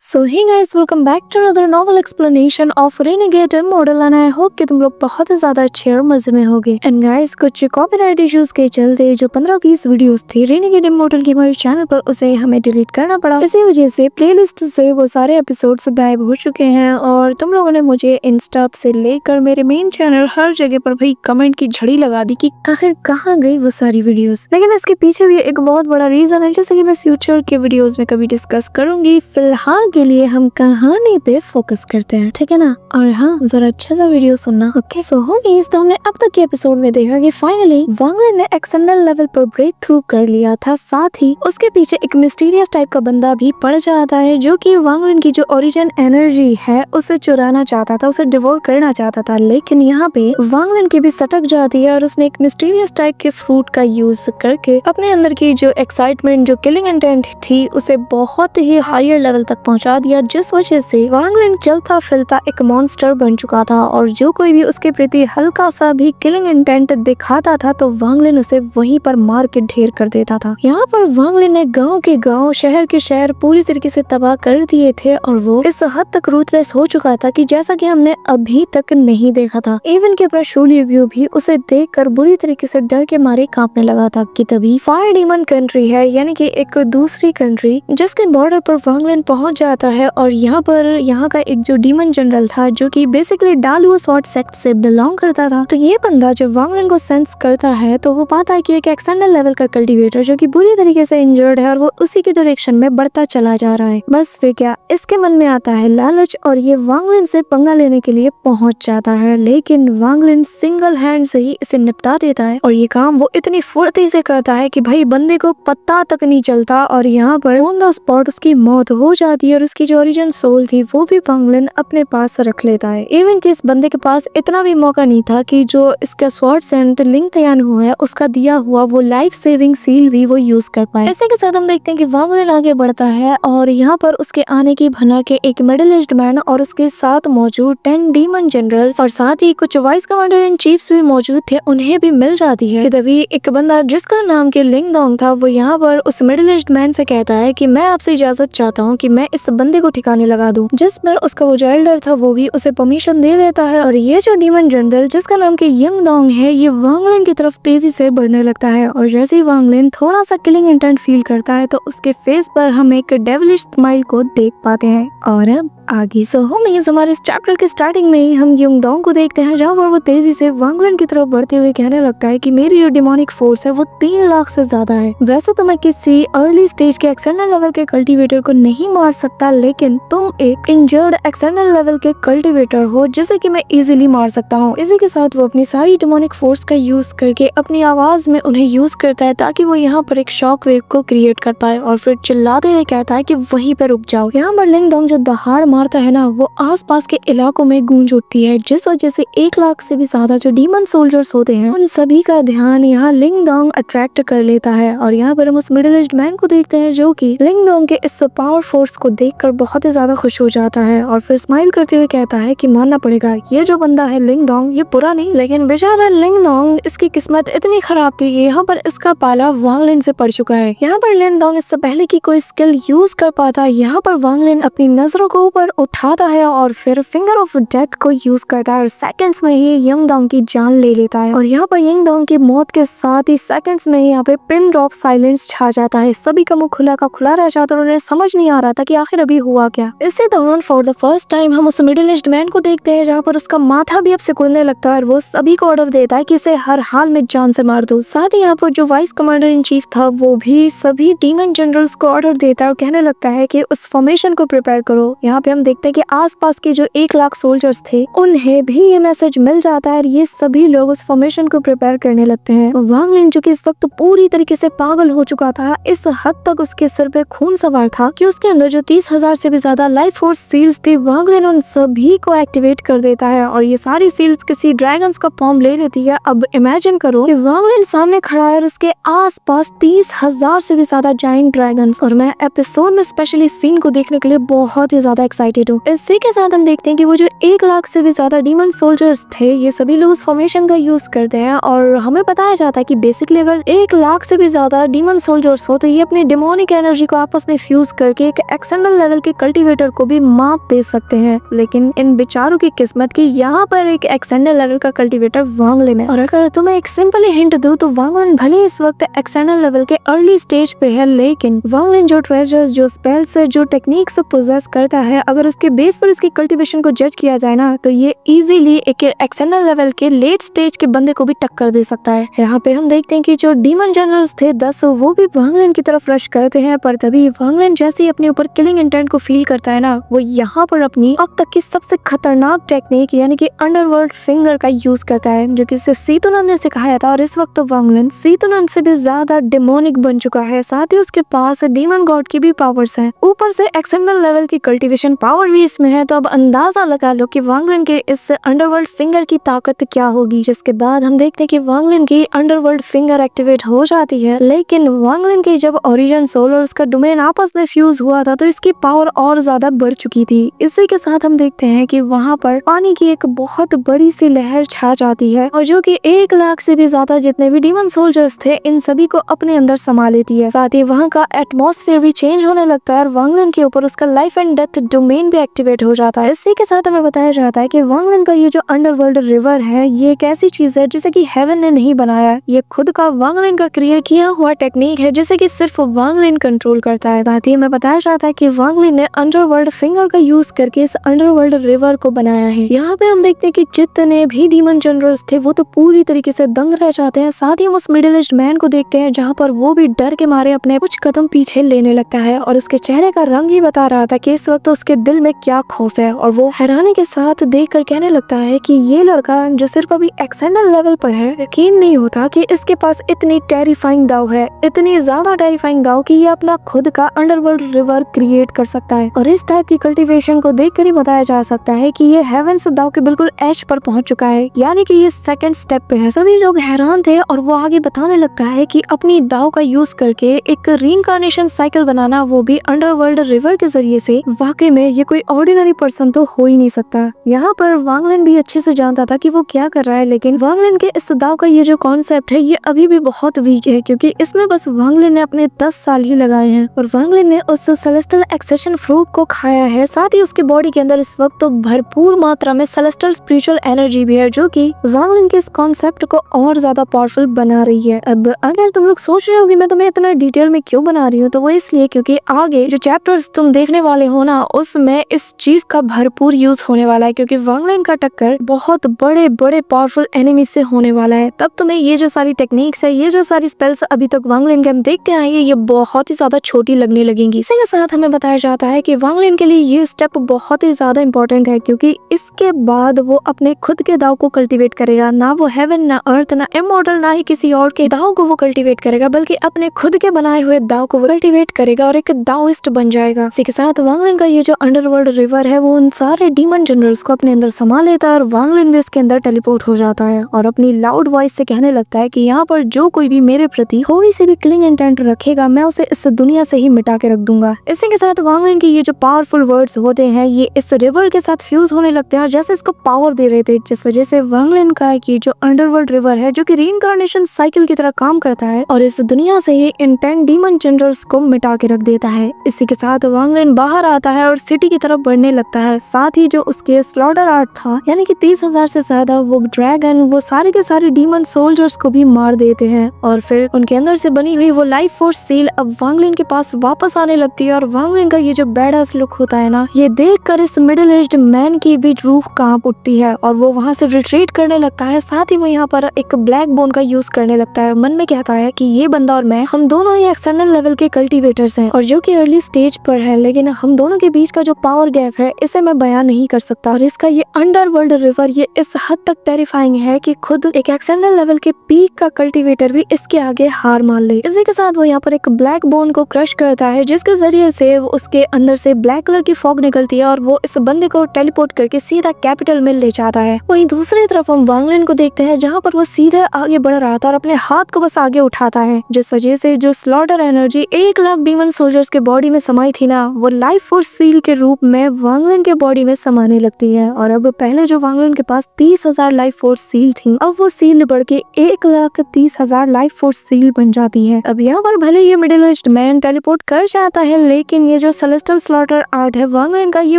So hey guys, welcome back to another novel explanation of renegade model and I hope कि तुम लोग बहुत ही ज्यादा अच्छे और मजे में होगे। एंड गाइस, कुछ कॉपीराइट इश्यूज के चलते जो 15-20 वीडियोस थे रेनेगेड मॉडल की हमारे चैनल पर, उसे हमें डिलीट करना पड़ा। इसी वजह से प्लेलिस्ट से वो सारे एपिसोड्स गायब हो चुके हैं और तुम लोगों ने मुझे इंस्टा से लेकर मेरे मेन चैनल हर जगह पर भाई कमेंट की झड़ी लगा दी कि आखिर कहाँ गई वो सारी वीडियोस। लेकिन इसके पीछे भी एक बहुत बड़ा रीजन है, जैसे कि मैं फ्यूचर के वीडियोस में कभी डिस्कस करूंगी। फिलहाल के लिए हम कहानी पे फोकस करते हैं, ठीक है ना। और हाँ, जरा अच्छा सा वीडियो सुनना। ओके सो होमीज, तो हमने अब तक के एपिसोड में देखा कि फाइनली वांगलिन ने एक्सटर्नल लेवल पर ब्रेक थ्रू कर लिया था। साथ ही उसके पीछे एक मिस्टीरियस टाइप का बंदा भी पड़ जाता है जो कि वांगलिन की जो ओरिजिन एनर्जी है उसे चुराना चाहता था, उसे डिवोल्व करना चाहता था। लेकिन यहाँ पे वांगलिन की भी सटक जाती है और उसने एक मिस्टीरियस टाइप के फ्रूट का यूज करके अपने अंदर की जो एक्साइटमेंट, जो किलिंग इंटेंट थी, उसे बहुत ही हायर लेवल तक पहुंचा दिया, जिस वजह से वांगलिन चलता फिरता एक मॉन्स्टर बन चुका था। और जो कोई भी उसके प्रति हल्का सा भी किलिंग इंटेंट दिखाता था तो वांगलिन उसे वहीं पर मार के ढेर कर देता था। यहाँ पर वांगलिन ने गांव के गांव, शहर के शहर पूरी तरीके से तबाह कर दिए थे और वो इस हद तक रूथलेस हो चुका था कि जैसा कि हमने अभी तक नहीं देखा था। इवन के अपना शूलियू भी उसे देखकर बुरी तरीके से डर के मारे कांपने लगा था कि तभी फायर डीमन कंट्री है, यानी कि एक दूसरी कंट्री, जिसके बॉर्डर पर वांगलिन पहुंच जाता है। और यहाँ का एक जो डीमन जनरल था जो कि बेसिकली डालुओ स्वॉर्ड सेक्ट से बिलोंग करता था, तो ये बंदा जब वांगलिन को सेंस करता है तो वो पाता है कि एक एक्सटर्नल लेवल का कल्टीवेटर जो कि बुरी तरीके से इंजर्ड है और वो उसी के डायरेक्शन में बढ़ता चला जा रहा है। बस फिर क्या, इसके मन में आता है लालच और ये वांगलिन से पंगा लेने के लिए पहुंच जाता है। लेकिन वांगलिन सिंगल हैंड से ही इसे निपटा देता है और ये काम वो इतनी फुर्ती से करता है कि भाई बंदे को पता तक नहीं चलता और यहाँ पर ऑन द स्पॉट उसकी मौत हो जाती है और उसकी जो ओरिजिन सोल थी वो भी वांगलिन अपने पास रख लेता है। इवन कि इस बंदे के पास इतना भी मौका नहीं था कि जो इसका स्वॉर्ड सेंट लिंग तैयार हुआ है उसका दिया हुआ वो लाइफ सेविंग सील भी वो यूज कर पाए। इसी के साथ हम देखते हैं कि वांगलिन आगे बढ़ता है और यहाँ पर उसके आने की भनक के एक मिडिल एज्ड मैन और उसके साथ मौजूद 10 डीमन जनरल्स और साथ ही कुछ वाइस कमांडर एंड चीफ्स भी मौजूद थे, उन्हें भी मिल जाती है। तभी एक बंदा जिसका नाम के लिंग दोंग था वो यहाँ पर उस मिडिल एज्ड मैन से कहता है कि मैं आपसे इजाजत चाहता हूँ कि मैं इस बंदे को ठिकाने लगा दूं, जिस पर उसका वो जो एल्डर था वो भी उसे परमिशन दे देता है। और ये जो डीमन जनरल जिसका नाम के यंग दोंग है, ये वांगलिन की तरफ तेजी से बढ़ने लगता है और जैसे ही वांगलिन थोड़ा सा किलिंग इंटेंट फील करता है तो उसके फेस पर हम एक डेविलिश स्माइल को देख पाते हैं। और अब आगे सो होमीज, हमारे इस चैप्टर के स्टार्टिंग में ही हम यंग डोंग को देखते हैं जहाँ पर वो तेजी से वांगलिन की तरफ बढ़ते हुए कहने लगता है कि मेरी जो डिमोनिक फोर्स है वो 3 लाख से ज्यादा है। वैसे तो मैं किसी अर्ली स्टेज के एक्सटर्नल लेवल के कल्टीवेटर को नहीं मार सकता, लेकिन तुम एक इंजर्ड एक्सटर्नल लेवल के कल्टीवेटर हो जिसे कि मैं इजीली मार सकता हूँ। इसी के साथ वो अपनी सारी डिमोनिक फोर्स का यूज करके अपनी आवाज में उन्हें यूज करता है ताकि वो यहाँ पर एक शॉक वेव को क्रिएट कर पाए और फिर चिल्लाते हुए कहता है कि वहीं पर रुक जाओ। यहाँ पर लिंग डोंग जो दहाड़ मारता है ना, वो आसपास के इलाकों में गूंज उठती है, जिस वजह से 1 लाख से भी ज्यादा जो डीमन सोल्जर्स होते हैं उन सभी का ध्यान यहाँ लिंग डोंग अट्रैक्ट कर लेता है। और यहाँ पर हम उस मिडिल एज्ड मैन को देखते हैं जो कि लिंग डोंग के इस पावर फोर्स को देखकर बहुत ही ज्यादा खुश हो जाता है और फिर स्माइल करते हुए कहता है कि मानना पड़ेगा ये जो बंदा है लिंग डोंग, ये बुरा नहीं, लेकिन बेचारा लिंग डोंग, इसकी किस्मत इतनी खराब थी कि यहाँ पर इसका पाला वांगलिन से पड़ चुका है। यहाँ पर लिंग डोंग इससे पहले की कोई स्किल यूज कर पाता, यहाँ पर वांगलिन अपनी नजरों को ऊपर उठाता है और फिर फिंगर ऑफ डेथ को यूज करता है और सेकंड्स में ही यंग डोंग की जान ले लेता है। और यहाँ पर यंग डोंग की मौत के साथ ही सेकंड्स में ही यहाँ पे पिन ड्रॉप साइलेंस छा जाता है। सभी का मुंह खुला का खुला रह जाता है और उन्हें समझ नहीं आ रहा था कि आखिर अभी हुआ क्या। इसी दौरान फॉर द फर्स्ट टाइम हम उस मिडिल एज्ड मैन को देखते हैं जहाँ पर उसका माथा भी अब सिकुड़ने लगता है और वो सभी को ऑर्डर देता है कि इसे हर हाल में जान से मार दो। साथ ही यहाँ पर जो वाइस कमांडर इन चीफ था वो भी सभी डीमन जनरल्स को ऑर्डर देता है और कहने लगता है कि उस फॉर्मेशन को प्रिपेयर करो। यहाँ पे हम देखते हैं कि आसपास के जो 1 लाख सोल्जर्स थे उन्हें भी ये मैसेज मिल जाता है और ये सभी लोग उस फॉर्मेशन को प्रिपेयर करने लगते हैं। वांगलिन जो कि इस वक्त पूरी तरीके से पागल हो चुका था, इस हद तक उसके सिर पे खून सवार था कि उसके अंदर जो 30,000 से भी ज्यादा लाइफ फोर्स सील्स थी, वांगलिन उन सभी को एक्टिवेट कर देता है और ये सारी सील्स किसी ड्रैगन्स का फॉर्म ले लेती है। अब इमेजिन करो कि वांगलिन सामने खड़ा है और उसके आसपास 30,000 से भी ज्यादा जायंट ड्रैगन्स, और मैं एपिसोड में स्पेशली सीन को देखने के लिए बहुत ही ज्यादा एक्साइटेड हूँ। इसी के साथ हम देखते हैं कि वो जो 1 लाख से भी ज्यादा डीमन सोल्जर्स थे ये सभी लोग उस फॉर्मेशन का यूज करते हैं और हमें बताया जाता है कि बेसिकली अगर 1 लाख से भी ज्यादा डीमन सोल्जर्स हो तो ये अपनी डेमोनिक एनर्जी को आपस में फ्यूज करके एक एक्सटर्नल एक्सटर्नल लेवल के कल्टीवेटर को भी मात दे सकते हैं। लेकिन इन बेचारों की किस्मत की यहाँ पर एक एक्सटर्नल लेवल का कल्टीवेटर वांगलिन है। और अगर तुम्हें एक सिंपल हिंट दूं तो वांगलिन भले इस वक्त एक्सटर्नल लेवल के अर्ली स्टेज पे है, लेकिन वांगलिन जो ट्रेजर्स, जो स्पेल्स, जो टेक्निक्स पोजेस करता है, अगर उसके बेस पर इसकी कल्टीवेशन को जज किया जाए ना तो ये इजीली एक एक्सटर्नल लेवल के लेट स्टेज के बंदे को भी टक्कर दे सकता है। यहाँ पे हम देखते हैं कि जो डीमन जनरल्स थे 10 वो भी वांगलिन की तरफ रश करते हैं, पर तभी वांगलिन जैसे ही अपने ऊपर किलिंग इंटेंट को फील करता है ना, वो यहाँ पर अपनी अब तक की सबसे खतरनाक टेक्निक यानी कि अंडरवर्ल्ड फिंगर का यूज करता है, जो कि सीतोनन ने सिखाया था। और इस वक्त तो वांगलिन सीतोनन से भी ज्यादा डेमोनिक बन चुका है, साथ ही उसके पास डीमन गॉड की भी पावर्स हैं, ऊपर से एक्सटर्नल लेवल की कल्टीवेशन पावर भी इसमें है। तो अब अंदाजा लगा लो कि वांगलिन के इस अंडरवर्ल्ड फिंगर की ताकत क्या होगी। जिसके बाद हम देखते हैं कि वांगलिन की अंडरवर्ल्ड फिंगर एक्टिवेट हो जाती है, लेकिन वांगलिन की जब ओरिजिन सोल और उसका डोमेन आपस में फ्यूज हुआ था तो इसकी पावर और ज्यादा बढ़ चुकी थी। इसी के साथ हम देखते हैं कि वहाँ पर पानी की एक बहुत बड़ी सी लहर छा जाती है, और जो कि 1 लाख से भी ज्यादा जितने भी डीमन सोल्जर्स थे इन सभी को अपने अंदर समा लेती है। साथ ही वहाँ का एटमॉस्फेयर भी चेंज होने लगता है और वांगलिन के ऊपर उसका लाइफ एंड डेथ डोमेन भी एक्टिवेट हो जाता है। इसी के साथ हमें बताया जाता है कि वांगलिन का ये जो अंडरवर्ल्ड रिवर है ये एक ऐसी चीज है जिसे कि हेवन ने नहीं बनाया, ये खुद का वांगलिन का क्रिएट किया हुआ टेक्निक है जिसे कि सिर्फ वांगलिन कंट्रोल करता है। साथ ही हमें बताया जाता है कि वांगलिन ने अंडरवर्ल्ड फिंगर का यूज करके इस अंडरवर्ल्ड रिवर को बनाया है। यहाँ पे हम देखते हैं कि जितने भी डीमन जनरल्स थे वो तो पूरी तरीके से दंग रह जाते हैं। साथ ही हम उस मिडिल एज्ड मैन को देखते हैं जहाँ पर वो भी डर के मारे अपने कुछ कदम पीछे लेने लगता है, और उसके चेहरे का रंग ही बता रहा था कि इस वक्त उसके दिल में क्या खौफ है। और वो हैरानी के साथ देखकर कहने लगता है कि ये लड़का जो सिर्फ अभी एक्सटर्नल लेवल पर है, यकीन नहीं होता कि इसके पास इतनी टेरिफाइंग दाव है, इतनी ज्यादा टेरिफाइंग दाव कि ये अपना खुद का अंडरवर्ल्ड रिवर क्रिएट कर सकता है। और इस टाइप की कल्टीवेशन को देखकर ही बताया जा सकता है कि ये हेवेंस दाव के बिल्कुल एज पर पहुंच चुका है, यानी कि ये सेकंड स्टेप पे है। सभी लोग हैरान थे और वो आगे बताने लगता है कि अपनी दाव का यूज करके एक रीइंकार्नेशन साइकिल बनाना, वो भी अंडरवर्ल्ड रिवर के जरिए से, वाकई में ये कोई ऑर्डिनरी पर्सन तो हो ही नहीं सकता। यहाँ पर वांगलिन भी अच्छे से जानता था कि वो क्या कर रहा है, लेकिन वांगलिन के इस दाव का ये जो कॉन्सेप्ट है ये अभी भी बहुत वीक है, क्योंकि इसमें बस वांगलिन ने अपने 10 साल ही लगाए हैं और वांगलिन ने उस सेलेस्टियल एक्सेशन फ्रूट को खाया है। साथ ही उसके बॉडी के अंदर इस वक्त तो भरपूर मात्रा में सेलेस्टियल स्पिरिचुअल एनर्जी भी है, जो कि वांगलिन के इस कॉन्सेप्ट को और ज्यादा पावरफुल बना रही है। अब अगर तुम लोग सोच रहे हो कि मैं तुम्हें इतना डिटेल में क्यों बना रही हूँ, तो वो इसलिए क्योंकि आगे जो चैप्टर्स तुम देखने वाले हो ना उसमें इस चीज का भरपूर यूज होने वाला है, क्योंकि वांगलिन का टक्कर बहुत बड़े बड़े पावरफुल एनिमी से होने वाला है। तब तुम्हें ये जो सारी टेक्निक्स है, ये जो सारी स्पेल्स अभी तक वांगलिन के हम देखते आए ये बहुत ही ज्यादा छोटी लगने लगेंगी। इसी के साथ हमें बताया जाता है कि वांगलिन के लिए ये स्टेप बहुत ही ज्यादा इंपॉर्टेंट है, क्योंकि इसके बाद वो अपने खुद के दाव को कल्टीवेट करेगा। ना वो हेवन, ना अर्थ, ना इमॉर्टल, ना ही किसी और के दाव को वो कल्टीवेट करेगा, बल्कि अपने खुद के बनाए हुए दाव को वो कल्टीवेट करेगा और एक दाविस्ट बन जाएगा। इसी के साथ वांगलिन का ये जो अंडरवर्ल्ड रिवर है वो उन सारे डीमन जनरल्स को अपने अंदर समा लेता है और वांगलिन भी इसके अंदर टेलीपोर्ट हो जाता है और अपनी लाउड वॉइस से कहने लगता है कि यहाँ पर जो कोई भी मेरे प्रति थोड़ी सी भी किलिंग इंटेंट रखेगा मैं उसे इस दुनिया से ही मिटा के रख दूंगा। इसी के साथ वांगलिन की ये जो पावरफुल वर्ड्स होते हैं ये इस रिवर के साथ फ्यूज होने लगते हैं और जैसे इसको पावर दे रहे थे, जिस वजह से वांगलिन का ये जो अंडरवर्ल्ड रिवर है जो कि रीइंकार्नेशन साइकिल की तरह काम करता है और इस दुनिया से ही इन 10 डीमन जनरल्स को मिटा के रख देता है। इसी के साथ वांगलिन बाहर आता है और सिटी की तरफ बढ़ने लगता है। साथ ही जो उसके स्लॉटर आर्ट था यानी कि 30,000 से ज्यादा वो ड्रैगन वो सारे के सारे डीमन सोल्जर्स को भी मार देते हैं और फिर उनके अंदर से बनी हुई वो लाइफ फोर्स सील अब वांगलिन के पास वापस आने लगती है और वांगलिन का ये जो बैडास लुक होता है ना, ये देखकर इस मिडिल एज्ड मैन की भी रूह कांप उठती है और वो वहां से रिट्रीट करने लगता है। साथ ही वो यहाँ पर एक ब्लैक बोन का यूज करने लगता है। मन में कहता है कि ये बंदा और मैं, हम दोनों ही एक्सटर्नल लेवल के कल्टीवेटर्स हैं और जो कि अर्ली स्टेज पर है, लेकिन हम दोनों के बीच का जो पावर गैप है इसे मैं बयान नहीं कर सकता और इसका ये अंडरवर्ल्ड रिवर ये इस हद तक टेरिफाइंग है कि खुद एक एक्सटर्नल लेवल के पीक का कल्टीवेटर भी इसके आगे हार मान ले। इसी के साथ वो यहाँ पर एक ब्लैक बोन को क्रश करता है जिसके जरिए से उसके अंदर से ब्लैक कलर की फॉग निकलती है और वो इस बंदे को टेलीपोर्ट करके सीधा कैपिटल में ले जाता है। वहीं दूसरी तरफ हम वांगलिन को देखते हैं जहाँ पर वो सीधे आगे बढ़ रहा था और अपने हाथ को बस आगे उठाता है, जिस वजह से जो slaughter energy 1 lakh demon soldiers के बॉडी में समाई थी ना, वो लाइफ फोर्स सील के रूप में वांगलिन के बॉडी में समाने लगती है। और अब पहले जो वांगलिन के पास 30,000 लाइफ फोर्स सील थी, अब वो सील बढ़ के 1,30,000 लाइफ फोर्स सील बन जाती है। अब यहाँ पर भले ये मिडिल एज्ड मैन टेलीपोर्ट कर जाता है, लेकिन ये जो सेलेस्टियल स्लॉटर आर्ट है वांगलिन का, ये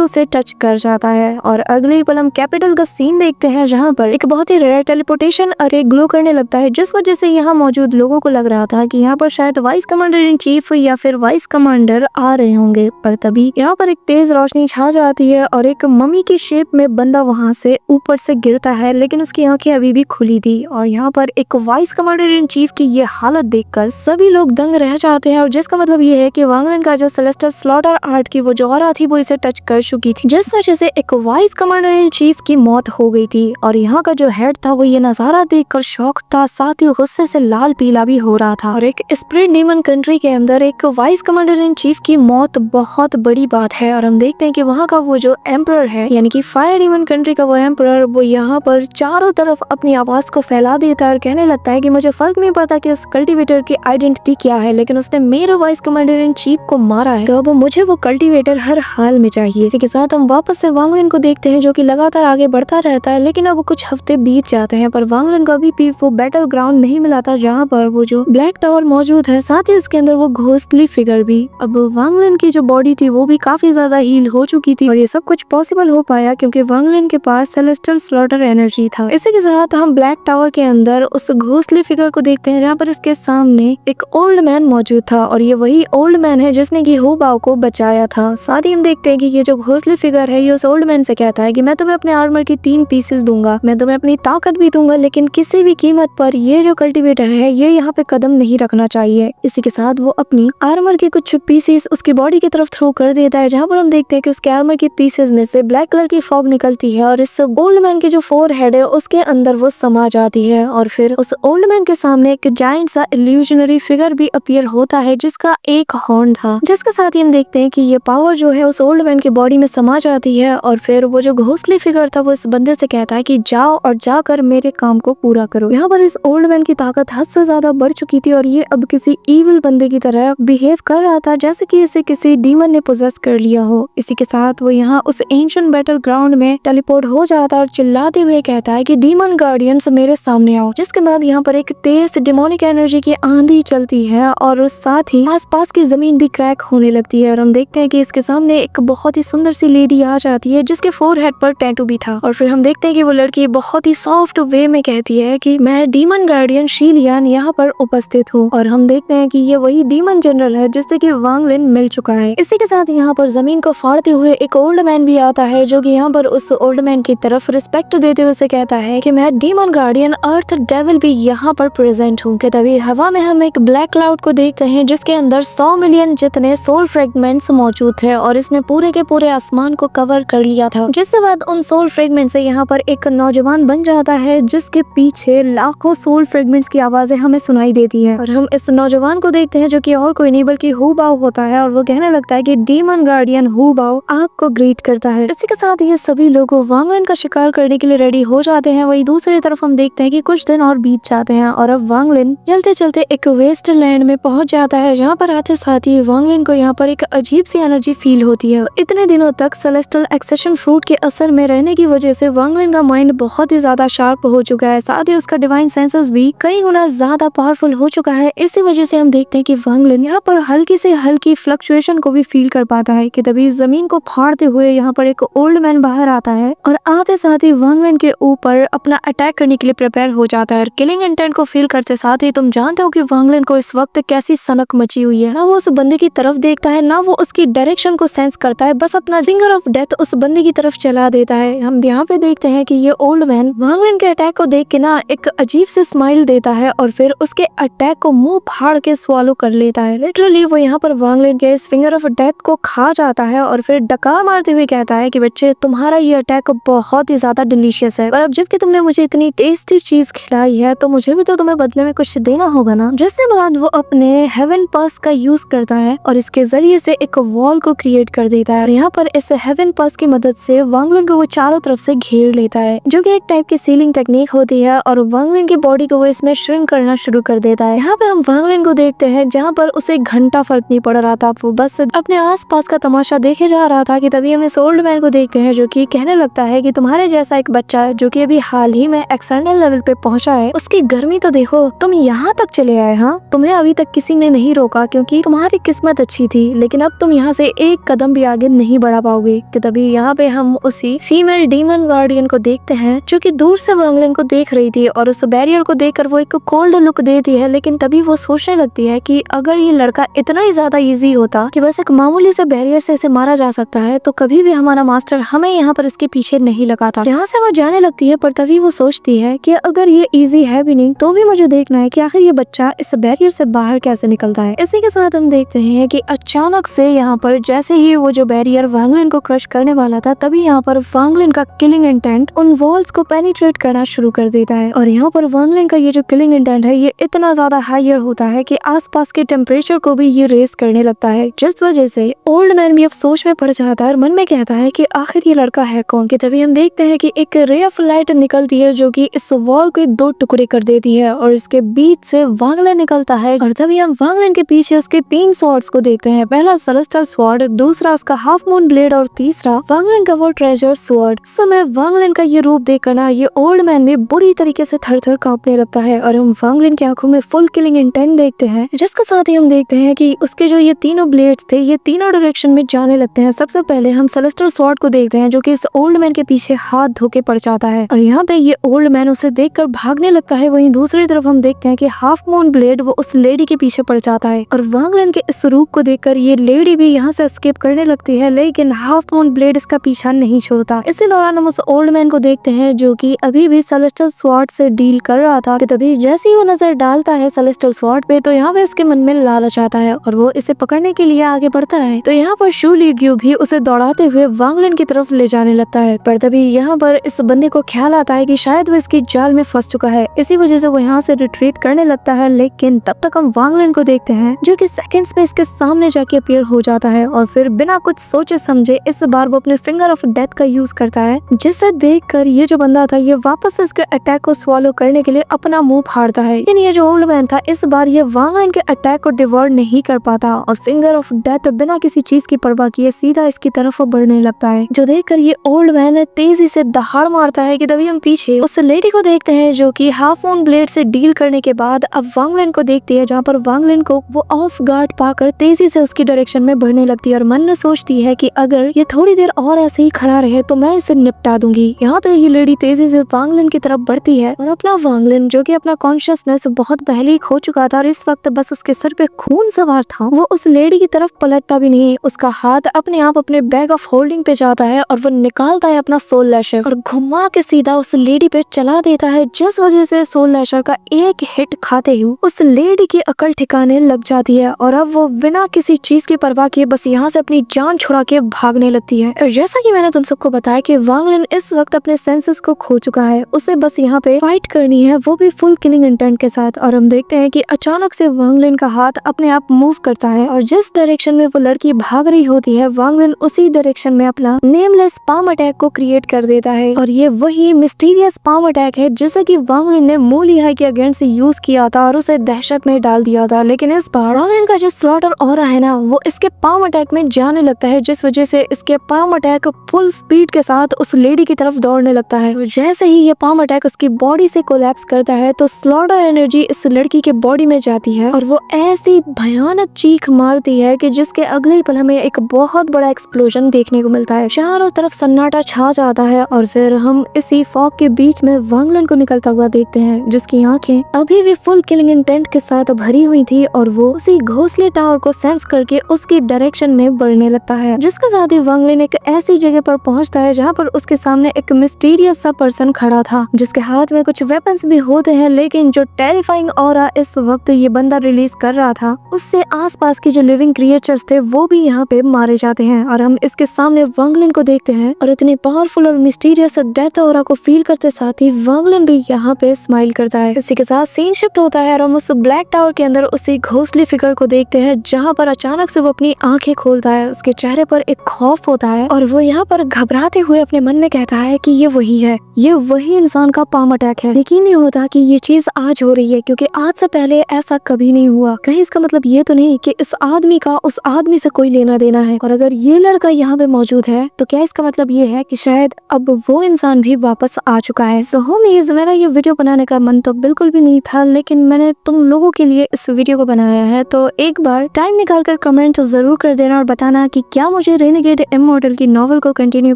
उसे टच कर जाता है और अगले ही पल हम कैपिटल का सीन देखते हैं जहाँ पर एक बहुत ही रेयर टेलीपोर्टेशन अरे ग्लो करने लगता है, जिस वजह से यहाँ मौजूद लोगों को लग रहा था कि यहाँ पर शायद वाइस कमांडर इन चीफ या फिर वाइस कमांडर आ रहे होंगे। पर तभी यहाँ पर एक तेज रोशनी छा जाती है और एक मम्मी की शेप में बंदा वहाँ से ऊपर से गिरता है, लेकिन उसकी आंखें अभी भी खुली थी। और यहाँ पर एक वाइस कमांडर इन चीफ की ये हालत देखकर सभी लोग दंग रह जाते हैं, और जिसका मतलब ये है कि वांगलिन का जो सेलेस्टियल स्लॉटर आर्ट की वो जो ऑरा थी वो इसे टच कर चुकी थी, जिस वजह से एक वाइस कमांडर इन चीफ की मौत हो गई थी। और यहाँ का जो हेड था वो ये नजारा देखकर शॉक था, साथ ही गुस्से से लाल पीला भी हो रहा था। और एक स्प्रिट डीमन कंट्री के अंदर एक वाइस कमांडर इन चीफ की मौत बहुत बड़ी बात है। और हम देखते हैं कि वहाँ का वो जो एम्परर है, यानी कि फायर डीमन कंट्री का वो एम्परर, वो यहाँ पर चारों तरफ अपनी आवाज को फैला देता है और कहने लगता है कि मुझे फर्क नहीं पड़ता कि उस कल्टीवेटर की आइडेंटिटी क्या है, लेकिन उसने मेरे वाइस कमांडर इन चीफ को मारा है, तो अब मुझे वो कल्टीवेटर हर हाल में चाहिए। इसी के साथ हम वापस से वांगलिन को देखते हैं जो कि लगातार आगे बढ़ता रहता है, लेकिन अब कुछ हफ्ते बीत जाते हैं पर वांगलिन को अभी भी वो बैटल ग्राउंड नहीं मिला था जहाँ पर वो जो ब्लैक टावर मौजूद है, साथ ही उसके अंदर वो घोस्टली फिगर भी। अब वांगलिन की जो बॉडी थी वो भी काफी ज्यादा हील हो चुकी थी और ये सब कुछ पॉसिबल हो पाया क्योंकि वांगलिन के पास सेलेस्टियल स्लॉटर एनर्जी था। इसी के साथ हम ब्लैक टावर के अंदर उस घोस्टली फिगर को देखते हैं जहाँ पर इसके सामने एक ओल्ड मैन मौजूद था और ये वही ओल्ड मैन है जिसने की हो बाओ को बचाया था। साथ ही हम देखते हैं कि ये जो घोस्टली फिगर है ये उस ओल्ड मैन से कहता है कि मैं तुम्हें अपने आर्मर की 3 पीसेस दूंगा, मैं तुम्हें अपनी ताकत भी दूंगा, लेकिन किसी भी कीमत पर ये जो कल्टीवेटर है ये यहाँ पे कदम नहीं रखना चाहिए। इसी के साथ वो अपनी आर्मर के कुछ पीसेस उसकी बॉडी की तरफ थ्रो कर देता है, जहाँ पर हम देखते हैं कि उसके आर्मर के पीसेस में से ब्लैक कलर की फॉग निकलती है और इस ओल्ड मैन की जो फोर हेड है उसके अंदर वो समा जाती है। और फिर उस ओल्ड मैन के सामने एक जायंट सा इल्यूजनरी फिगर भी अपीयर होता है जिसका एक हॉर्न था, जिसके साथ ही हम देखते हैं कि ये पावर जो है उस ओल्ड मैन की बॉडी में समा जाती है। और फिर वो जो घोस्टली फिगर था वो इस बंदे से कहता है कि जाओ और जाकर मेरे काम को पूरा करो। यहाँ पर इस ओल्ड मैन की ताकत हद से ज्यादा बढ़ चुकी थी और ये अब किसी इविल बंदे की तरह बिहेव कर रहा था जैसे कि इसे किसी डीमन ने पोजेस कर लिया हो। इसी के साथ वो यहाँ उस एंशिएंट बैटल ग्राउंड में टेलीपोर्ट हो जाता है और चिल्लाते हुए कहता है कि डीमन गार्डियंस मेरे सामने आओ। जिसके बाद यहाँ पर एक तेज डिमोनिक एनर्जी की आंधी चलती है और उस साथ ही आसपास की जमीन भी क्रैक होने लगती है और हम देखते हैं कि इसके सामने एक बहुत ही सुंदर सी लेडी आ जाती है जिसके फोरहेड पर टैटू भी था। और फिर हम देखते हैं कि वो लड़की बहुत ही सॉफ्ट वे में कहती है कि मैं डीमन गार्डियन शीलियान यहाँ पर उपस्थित हूँ। और हम देखते हैं कि ये वही डीमन जनरल है जिससे कि वांगलिन मिल चुका है। इसी के साथ यहाँ पर जमीन को फाड़ते हुए एक ओल्ड मैन भी आता है जो कि यहाँ पर उस ओल्ड मैन की तरफ रिस्पेक्ट देते हुए उसे कहता है कि मैं डीमन गार्डियन अर्थ डेविल भी यहाँ पर प्रेजेंट हूँ। तभी हवा में हम एक ब्लैक क्लाउड को देखते हैं जिसके अंदर 100 मिलियन जितने सोल फ्रेगमेंट्स मौजूद थे और इसने पूरे के पूरे आसमान को कवर कर लिया था। जिसके बाद उन सोल फ्रेगमेंट से यहाँ पर एक नौजवान बन जाता है जिसके पीछे लाखों सोल फ्रेगमेंट्स की आवाजें हमें सुनाई देती है। और हम इस नौजवान को देखते हैं जो कि और कोई नहीं बल्कि हु बाओ होता है और वो कहने लगता है कि डीमन गार्डियन हु बाओ आपको ग्रीट करता है। इसी के साथ ये सभी लोग वांगलिन का शिकार करने के लिए रेडी हो जाते हैं। वही दूसरी तरफ हम देखते हैं कि कुछ दिन और बीत जाते हैं और अब वांगलिन चलते चलते एक वेस्ट लैंड में पहुंच जाता है जहाँ पर आते साथ ही वांगलिन को यहाँ पर एक अजीब सी एनर्जी फील होती है। इतने दिनों तक सेलेस्टियल एक्सेशन फ्रूट के असर में रहने की वजह से वांगलिन का माइंड बहुत ही ज्यादा शार्प हो चुका है, साथ ही उसका डिवाइन सेंसेस भी कई गुना ज्यादा पावरफुल हो चुका है। इसी वजह से हम देखते हैं कि वांगलिन यहाँ पर हल्की से हल्की फ्लक्चुएशन को भी फील कर पाता है कि तभी जमीन को फाड़ते हुए यहाँ पर एक ओल्ड मैन बाहर आता है और आते साथ ही वांगलिन के ऊपर अपना अटैक करने के लिए प्रिपेयर हो जाता है। किलिंग इंटेंट को फील करते साथ ही तुम जानते हो कि वांगलिन को इस वक्त कैसी सनक मची हुई है। ना वो उस बंदे की तरफ देखता है ना वो उसकी डायरेक्शन को सेंस करता है, बस अपना फिंगर ऑफ डेथ उस बंदे की तरफ चला देता है। हम यहाँ पे देखते हैं कि ये ओल्ड मैन वांगलिन के अटैक को देख के ना एक अजीब से स्माइल देता है और फिर उसके अटैक को मुंह फाड़ के स्वॉलो कर लेता है। लिटरली वो यहाँ पर वांगलिन के इस फिंगर ऑफ डेथ को खा जाता है और फिर डकार मारते हुए कहता है कि बच्चे तुम्हारा ये अटैक बहुत ही ज्यादा डिलीशियस है, पर अब जबकि तुमने मुझे इतनी टेस्टी चीज खिलाई है तो मुझे भी तो तुम्हें बदले में कुछ देना होगा ना। जिसके बाद वो अपने हेवन पास का यूज करता है और इसके जरिए से एक वॉल को क्रिएट कर देता है और यहाँ पर इस हेवन पास की मदद से वांगलिन को वो चारों तरफ से घेर लेता है, जो कि एक टाइप की सीलिंग टेक्निक होती है और वांगलिन की बॉडी को वो इसमें श्रिंक करना शुरू कर देता है। यहाँ पे हम वांगलिन को देखते हैं जहाँ पर उसे घंटा फर्क नहीं पड़ रहा था, वो बस अपने आसपास का तमाशा देखे जा रहा था कि तभी हम इस ओल्ड मैन को देखते हैं जो कि कहने लगता है कि तुम्हारे जैसा एक बच्चा जो कि अभी हाल ही में एक्सटर्नल लेवल पे पहुंचा है उसकी गर्मी तो देखो, तुम यहाँ तक चले आए। हाँ, तुम्हें अभी तक किसी ने नहीं रोका क्योंकि तुम्हारी किस्मत अच्छी थी, लेकिन लेकिन अब तुम यहाँ से एक कदम भी आगे नहीं बढ़ा पाओगे। कि तभी यहाँ पे हम उसी फीमेल डीमन गार्डियन को देखते हैं जो कि दूर से वांग लिन को देख रही थी और उस बैरियर को देखकर वो एक कोल्ड लुक देती है। लेकिन तभी वो सोचने लगती है कि अगर ये लड़का इतना ही ज्यादा इजी होता कि बस एक मामूली से बैरियर से इसे मारा जा सकता है तो कभी भी हमारा मास्टर हमें यहाँ पर इसके पीछे नहीं लगाता। यहाँ से वो जाने लगती है, पर तभी वो सोचती है कि अगर ये इजी है भी नहीं तो भी मुझे देखना है कि आखिर ये बच्चा इस बैरियर से बाहर कैसे निकलता है। इसी के साथ हम देखते हैं कि अचानक से यहाँ पर जैसे ही वो जो बैरियर वांग लिन को क्रश करने वाला था तभी यहाँ पर वांग लिन का किलिंग इंटेंट उन वॉल्स को पेनिट्रेट करना शुरू कर देता है। और यहाँ पर वांग लिन का ये जो किलिंग इंटेंट है ये इतना ज्यादा हायर होता है कि आसपास के टेम्परेचर को भी ये रेस करने लगता है, जिस वजह से ओल्ड मैन भी अब सोच में पड़ जाता है और मन में कहता है कि आखिर ये लड़का है कौन। कि तभी हम देखते हैं कि एक रे ऑफ लाइट निकलती है जो कि इस वॉल के 2 टुकड़े कर देती है और इसके बीच से वांग लिन निकलता है। और तभी हम वांग लिन के पीछे उसके 3 स्वॉर्ड्स को देखते हैं, पहला सेलेस्टियल स्वॉर्ड, दूसरा उसका हाफ मून ब्लेड और तीसरा वांग लिन का वो ट्रेजर स्वॉर्ड। इस समय वांग लिन का ये रूप देखकर ना ये ओल्ड मैन भी बुरी तरीके से थर-थर कांपने लगता है और हम वांग लिन की आंखों में फुल किलिंग इंटेंट देखते हैं, जिसके साथ ही हम देखते हैं कि उसके जो ये तीनों ब्लेड्स थे ये तीनों डायरेक्शन में जाने लगते हैं। सबसे पहले हम सेलेस्टियल स्वॉर्ड को देखते हैं जो कि इस ओल्ड मैन के पीछे हाथ धोके पड़ जाता है और यहाँ पे ये ओल्ड मैन उसे देखकर भागने लगता है। वहीं दूसरी तरफ हम देखते हैं कि हाफ मून ब्लेड वो उस लेडी के पीछे पड़ जाता है और वांग लिन के इस रूप को देखकर ये लेडी भी यहाँ से एस्केप करने लगती है, लेकिन हाफ मून ब्लेड इसका पीछा नहीं छोड़ता। इसी दौरान हम उस ओल्ड मैन को देखते हैं जो कि अभी भी सेलेस्टियल स्वॉर्ड से डील कर रहा था। कि तभी जैसे ही वो नजर डालता है सेलेस्टियल स्वॉर्ड पे तो यहाँ पे इसके मन में लालच आता है और वो इसे पकड़ने के लिए आगे बढ़ता है। तो यहाँ पर शू लीग्यू भी उसे दौड़ाते हुए वांग लिन की तरफ ले जाने लगता है, पर तभी यहाँ पर इस बंदे को ख्याल आता है कि शायद वो इसकी जाल में फंस चुका है। इसी वजह से वो यहाँ से रिट्रीट करने लगता है, लेकिन तब तक हम वांग लिन को देखते हैं जो कि सेकंड्स में इसके सामने जाके अपीयर हो जाता है और फिर बिना कुछ सोचे समझे इस बार वो अपने फिंगर ऑफ डेथ का यूज करता है, जिसे देखकर ये जो बंदा था ये वापस इसके अटैक को स्वॉलो करने के लिए अपना मुंह फाड़ता है। लेकिन ये जो ओल्ड मैन था इस बार ये वांग लिन के अटैक को डिवॉर नहीं कर पाता और फिंगर ऑफ डेथ बिना किसी चीज की परवाह किए सीधा इसकी तरफ बढ़ने लगता है, जो देखकर ये ओल्ड मैन तेजी से दहाड़ मारता है। कि तभी हम पीछे उस लेडी को देखते हैं जो कि हाफ मून ब्लेड से डील करने के बाद अब वांग लिन को देखती है, जहाँ पर वांग लिन को वो ऑफ गार्ड पाकर तेजी से उसकी डायरेक्शन में बढ़ने लगती है और मन में सोचती है कि अगर ये थोड़ी देर और ऐसे ही खड़ा रहे तो मैं इसे निपटा दूंगी। यहाँ पे ये लेडी तेजी से वांग लिन की तरफ बढ़ती है और अपना वांग लिन जो कि अपना कॉन्शियसनेस बहुत पहले ही खो चुका था और इस वक्त बस उसके सर पे खून सवार था, वो उस लेडी की तरफ पलटता भी नहीं। उसका हाथ अपने आप अपने बैग ऑफ होल्डिंग पे जाता है और वो निकालता है अपना सोल लैशर और घुमा के सीधा उस लेडी पे चला देता है, जिस वजह से सोल लैशर का एक हिट खाते ही उस लेडी की अकल ठिकाने लग जाती है और अब वो बिना किसी चीज की परवाह किए बस यहाँ से अपनी जान छुड़ा के भागने लगती है। और जैसा कि मैंने तुम सबको बताया कि वांग लिन इस वक्त अपने सेंसेस को खो चुका है, उसे बस यहाँ पे फाइट करनी है, वो भी फुल किलिंग इंटेंट के साथ। और हम देखते हैं कि अचानक से वांग लिन का हाथ अपने आप मूव करता है और जिस डायरेक्शन में वो लड़की भाग रही होती है वांग लिन उसी डायरेक्शन में अपना नेमलेस पाम अटैक को क्रिएट कर देता है। और ये वही मिस्टीरियस पाम अटैक है जिसे कि वांग लिन ने मू लिहाई के अगेंस्ट यूज किया था और उसे दहशत में डाल दिया था। लेकिन इस बार वांग लिन का जो स्लॉटर ऑरा है ना वो इसके पाम अटैक में जाने लगता है, जिस वजह से इसके पाम अटैक फुल स्पीड के साथ उस लेडी की तरफ दौड़ने लगता है। और जैसे ही ये पाम अटैक उसकी बॉडी से कोलैप्स करता है तो स्लॉटर एनर्जी इस लड़की के बॉडी में जाती है और वो ऐसी भयानक चीख मारती है कि जिसके अगले ही पल हमें एक बहुत बड़ा एक्सप्लोजन देखने को मिलता है। चारों तरफ सन्नाटा छा जाता है और फिर हम इसी फॉग के बीच में वांग लिन को निकलता हुआ देखते हैं, जिसकी आंखें अभी भी फुल किलिंग इंटेंट के साथ भरी हुई थी और वो उसी घोंसले टावर को सेंस करके उसकी डायरेक्शन में बढ़ने लगता है। जिसके साथ ही वांग लिन एक ऐसी जगह पर पहुंचता है जहां पर उसके सामने एक मिस्टीरियस सा पर्सन खड़ा था, जिसके हाथ में कुछ वेपन्स भी होते हैं, लेकिन जो टेरिफाइंग ऑरा इस वक्त ये बंदा रिलीज कर रहा था उससे आसपास के जो लिविंग क्रिएचर्स थे वो भी यहाँ पे मारे जाते हैं। और हम इसके सामने वांग लिन को देखते हैं और इतनी पावरफुल और मिस्टीरियस डेथ ऑरा को फील करते साथ ही वांग लिन भी यहाँ पे स्माइल करता है। इसी के साथ सीन शिफ्ट होता है और हम उस ब्लैक टावर के अंदर उसी घोंसले फिगर को देखते हैं, जहाँ पर अचानक से वो अपनी आंखें खोलता है। उसके चेहरे पर एक खौफ होता है और वो यहाँ पर घबराते हुए अपने मन में कहता है कि ये वही है, ये वही इंसान का पाम अटैक है। यकीन नहीं होता कि ये चीज आज हो रही है, क्योंकि आज से पहले ऐसा कभी नहीं हुआ। कहीं इसका मतलब ये तो नहीं कि इस आदमी का उस आदमी से कोई लेना देना है, और अगर ये लड़का यहाँ पे मौजूद है तो क्या इसका मतलब ये है कि शायद अब वो इंसान भी वापस आ चुका है। सो होमीज, मेरा ये वीडियो बनाने का मन तो बिल्कुल भी नहीं था, लेकिन मैंने तुम लोगों के लिए इस वीडियो को बनाया है, तो एक बार टाइम निकाल कर कमेंट कमेंट जरूर कर देना और बताना कि क्या मुझे रेनेगेड इमॉर्टल की नॉवल को कंटिन्यू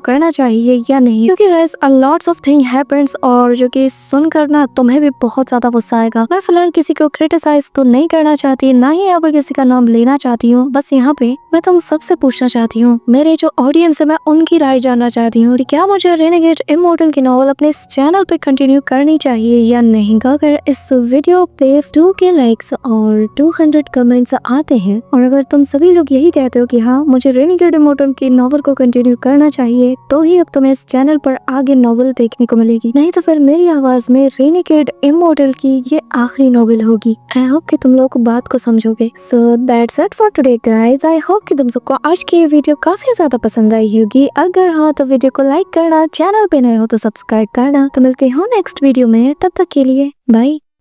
करना चाहिए या नहीं, क्योंकि guys a lots of thing happens और जो कि सुनकर ना तुम्हें भी बहुत ज्यादा गुस्सा आएगा। मैं फिलहाल किसी को क्रिटिसाइज तो नहीं करना चाहती, ना ही यहाँ पर किसी का नाम लेना चाहती हूँ। बस यहाँ पे मैं तुम सबसे पूछना चाहती हूँ, मेरे जो ऑडियंस है मैं उनकी राय जानना चाहती हूँ कि क्या मुझे रेनेगेड इमॉर्टल की नॉवल अपने इस चैनल पे कंटिन्यू करनी चाहिए या नहीं। तो अगर इस वीडियो पे 2K लाइक्स और 200 कमेंट्स आते हैं और अगर तुम सभी लोग यही कहते हो कि हाँ मुझे रेनेगेड इमॉर्टल की नॉवल को कंटिन्यू करना चाहिए, तो ही अब तुम्हें इस चैनल पर आगे नॉवल देखने को मिलेगी, नहीं तो फिर मेरी आवाज में रेनेगेड इमॉर्टल की ये आखिरी नॉवल होगी। आई होप कि तुम लोग बात को समझोगे। So that's it for today guys. I hope कि तुम सबको आज की ये वीडियो काफी ज्यादा पसंद आई होगी। अगर हाँ तो वीडियो को लाइक करना, चैनल पे नए हो तो सब्सक्राइब करना। तो मिलते हो नेक्स्ट वीडियो में, तब तक के लिए बाय।